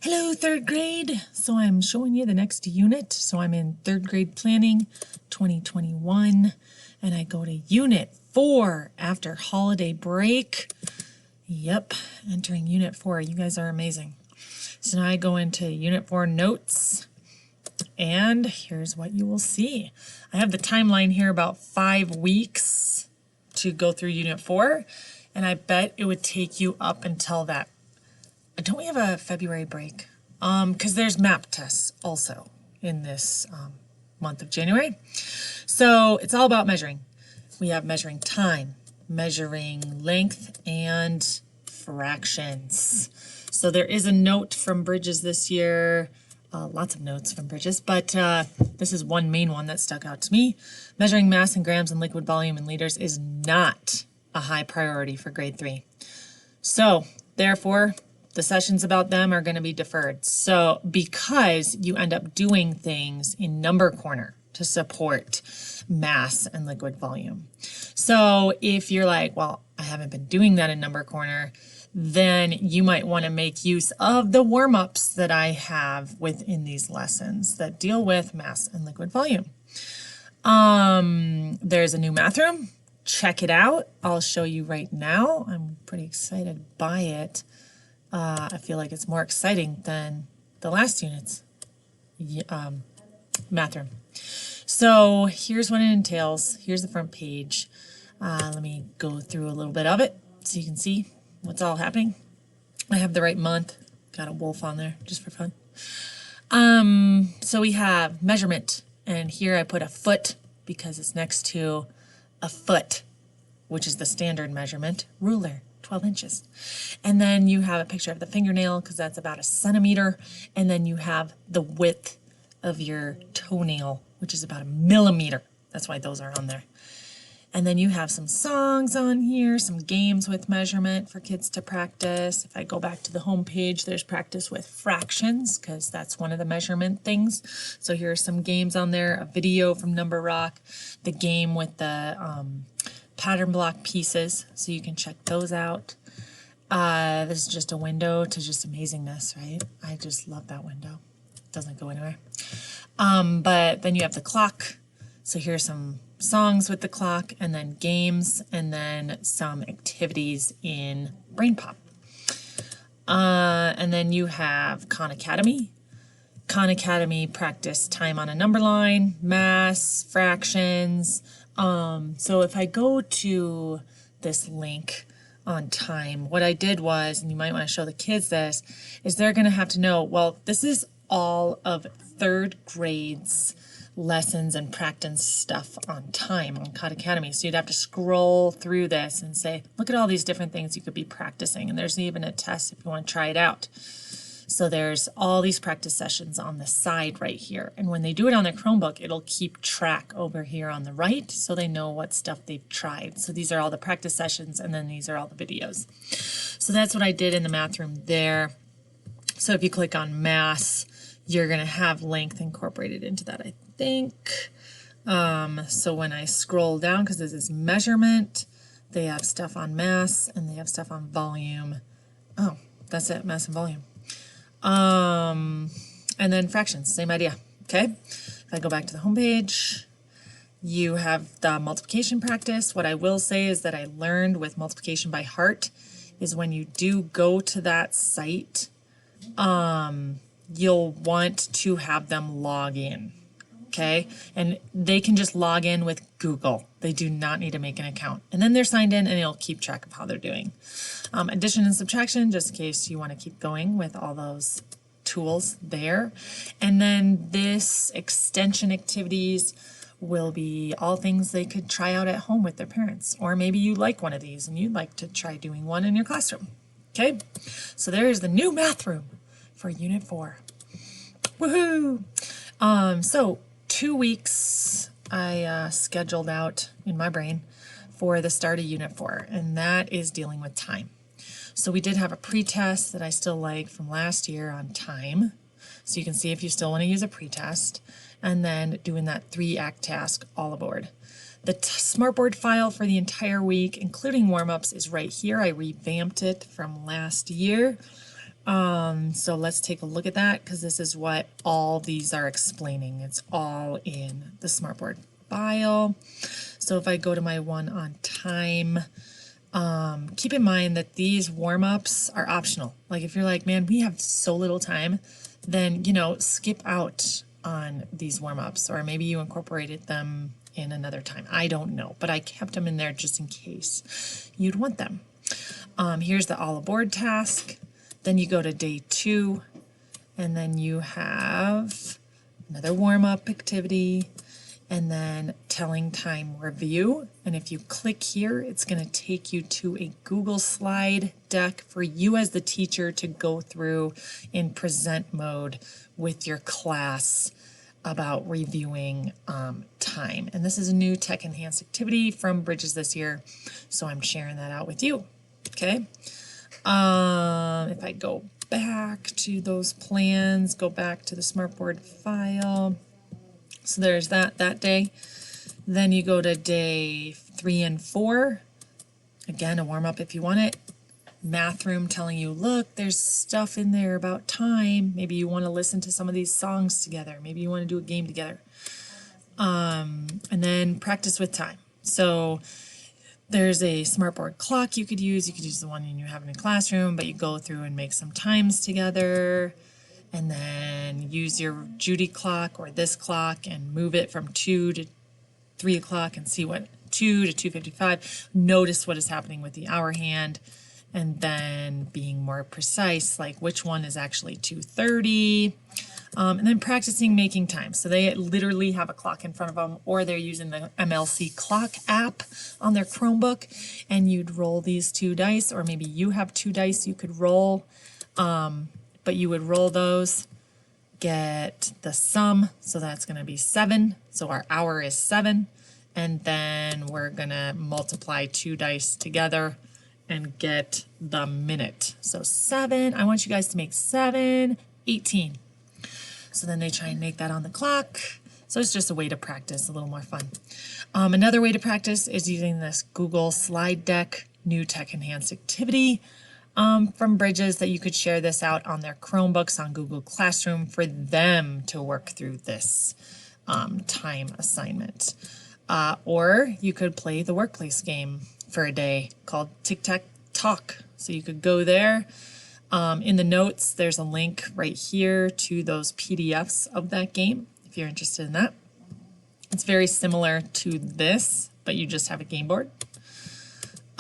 Hello, third grade. So I'm showing you the next unit. So I'm in third grade planning 2021, and I go to unit 4 after holiday break. Yep, entering unit 4. You guys are amazing. So now I go into unit 4 notes, and here's what you will see. I have the timeline here about 5 weeks to go through unit 4, and I bet it would take you up until that. Don't we have a February break? Because there's map tests also in this month of January. So it's all about measuring. We have measuring time, measuring length, and fractions. So there is a note from Bridges this year. Lots of notes from Bridges, but this is one main one that stuck out to me. Measuring mass in grams and liquid volume in liters is not a high priority for grade 3. So therefore, the sessions about them are going to be deferred. So because you end up doing things in number corner to support mass and liquid volume. So if you're like, well, I haven't been doing that in number corner, then you might want to make use of the warm-ups that I have within these lessons that deal with mass and liquid volume. There's a new math room. Check it out. I'll show you right now. I'm pretty excited by it. I feel like it's more exciting than the last unit's math room. So here's what it entails. Here's the front page. Let me go through a little bit of it so you can see what's all happening. I have the right month. Got a wolf on there just for fun. So we have measurement, and here I put a foot because it's next to a foot, which is the standard measurement, ruler. 12 inches. And then you have a picture of the fingernail because that's about a centimeter. And then you have the width of your toenail, which is about a millimeter. That's why those are on there. And then you have some songs on here, some games with measurement for kids to practice. If I go back to the home page, there's practice with fractions because that's one of the measurement things. So here are some games on there, a video from Number Rock, the game with the pattern block pieces, so you can check those out. This is just a window to just amazingness, right? I just love that window. It doesn't go anywhere. But then you have the clock. So here's some songs with the clock, and then games, and then some activities in BrainPop. And then you have Khan Academy. Khan Academy practice time on a number line, mass, fractions. So if I go to this link on time, what I did was, and you might want to show the kids this, is they're going to have to know, well, this is all of third grade's lessons and practice stuff on time on Khan Academy. So you'd have to scroll through this and say, look at all these different things you could be practicing. And there's even a test if you want to try it out. So there's all these practice sessions on the side right here. And when they do it on their Chromebook, it'll keep track over here on the right so they know what stuff they've tried. So these are all the practice sessions, and then these are all the videos. So that's what I did in the math room there. So if you click on mass, you're going to have length incorporated into that, I think. So when I scroll down, because this is measurement, they have stuff on mass and they have stuff on volume. Oh, that's it, mass and volume. And then fractions, same idea. Okay, if I go back to the home page, you have the multiplication practice. What I will say is that I learned with multiplication by heart is when you do go to that site, you'll want to have them log in. Okay, and they can just log in with Google. They do not need to make an account. And then they're signed in, and it'll keep track of how they're doing. Addition and subtraction, just in case you want to keep going with all those tools there. And then this extension activities will be all things they could try out at home with their parents. Or maybe you like one of these and you'd like to try doing one in your classroom. Okay, so there's the new math room for Unit 4. Woohoo! So 2 weeks I scheduled out in my brain for the start of Unit 4, and that is dealing with time. So we did have a pretest that I still like from last year on time. So you can see if you still want to use a pretest, and then doing that 3-act task all aboard. The Smartboard file for the entire week, including warm-ups, is right here. I revamped it from last year. So let's take a look at that because this is what all these are explaining. It's all in the Smartboard file. So if I go to my one on time, keep in mind that these warm-ups are optional. Like if you're like, man, we have so little time, then, skip out on these warm-ups, or maybe you incorporated them in another time. I don't know, but I kept them in there just in case you'd want them. Here's the all aboard task. Then you go to day 2, and then you have another warm-up activity, and then telling time review. And if you click here, it's going to take you to a Google slide deck for you as the teacher to go through in present mode with your class about reviewing time. And this is a new tech enhanced activity from Bridges this year, so I'm sharing that out with you. Okay. If I go back to those plans, go back to the Smartboard file. So there's that day. Then you go to day 3 and 4. Again, a warm-up if you want it. Math room telling you, look, there's stuff in there about time. Maybe you want to listen to some of these songs together. Maybe you want to do a game together. And then practice with time. So there's a Smartboard clock you could use. You could use the one you have in a classroom, but you go through and make some times together. And then use your Judy clock or this clock and move it from 2 to 3 o'clock and see what 2 to 2:55. Notice what is happening with the hour hand, and then being more precise, like which one is actually 2:30. And then practicing making time. So they literally have a clock in front of them, or they're using the MLC clock app on their Chromebook, and you'd roll these 2 dice, or maybe you have 2 dice you could roll. But you would roll those, get the sum, so that's going to be 7. So our hour is 7, and then we're going to multiply 2 dice together and get the minute. So 7, I want you guys to make 7, 18. So then they try and make that on the clock. So it's just a way to practice, a little more fun. Another way to practice is using this Google slide deck, new tech enhanced activity. From Bridges, that you could share this out on their Chromebooks on Google Classroom for them to work through this time assignment. Or you could play the workplace game for a day called Tic Tac Talk. So you could go there. In the notes, there's a link right here to those PDFs of that game if you're interested in that. It's very similar to this, but you just have a game board.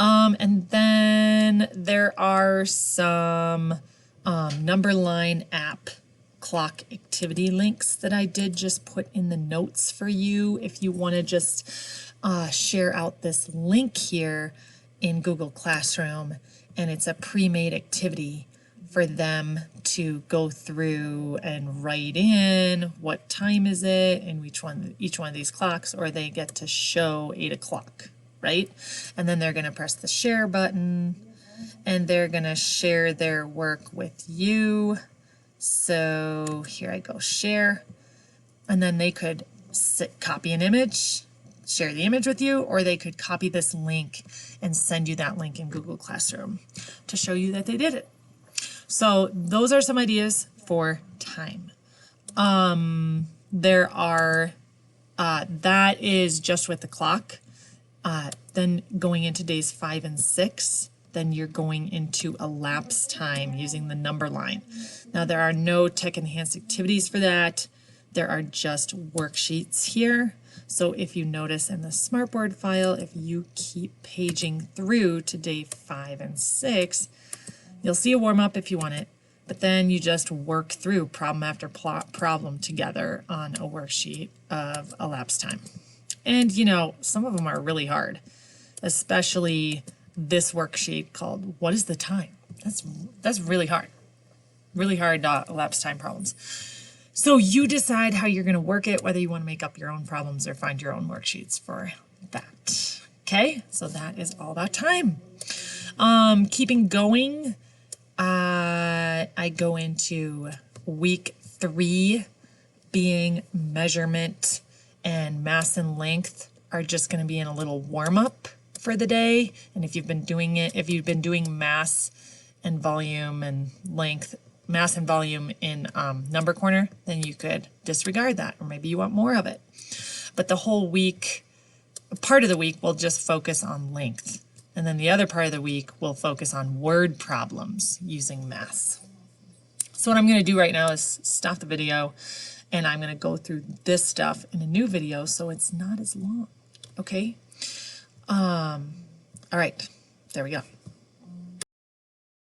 And then there are some Numberline app clock activity links that I did just put in the notes for you if you want to just share out this link here in Google Classroom, and it's a pre-made activity for them to go through and write in what time is it in each one of these clocks, or they get to show 8 o'clock. Right? And then they're going to press the share button, and they're going to share their work with you. So here I go, share. And then they could copy an image, share the image with you, or they could copy this link and send you that link in Google Classroom to show you that they did it. So those are some ideas for time. There are, that is just with the clock. Then going into days 5 and 6, then you're going into elapsed time using the Numberline. Now there are no tech enhanced activities for that. There are just worksheets here. So if you notice in the Smartboard file, if you keep paging through to day 5 and 6, you'll see a warm-up if you want it, but then you just work through problem after problem together on a worksheet of elapsed time. And some of them are really hard, especially this worksheet called What is the Time? That's really hard elapsed time problems. So you decide how you're going to work it, whether you want to make up your own problems or find your own worksheets for that. Okay, so that is all about time. Keeping going, I go into week 3 being measurement and mass and length are just going to be in a little warm-up for the day. And if you've been doing mass and volume and length, mass and volume in number corner, then you could disregard that, or maybe you want more of it. But the whole week, part of the week, we'll just focus on length. And then the other part of the week, we'll focus on word problems using mass. So what I'm going to do right now is stop the video, and I'm going to go through this stuff in a new video so it's not as long. Okay? All right, there we go.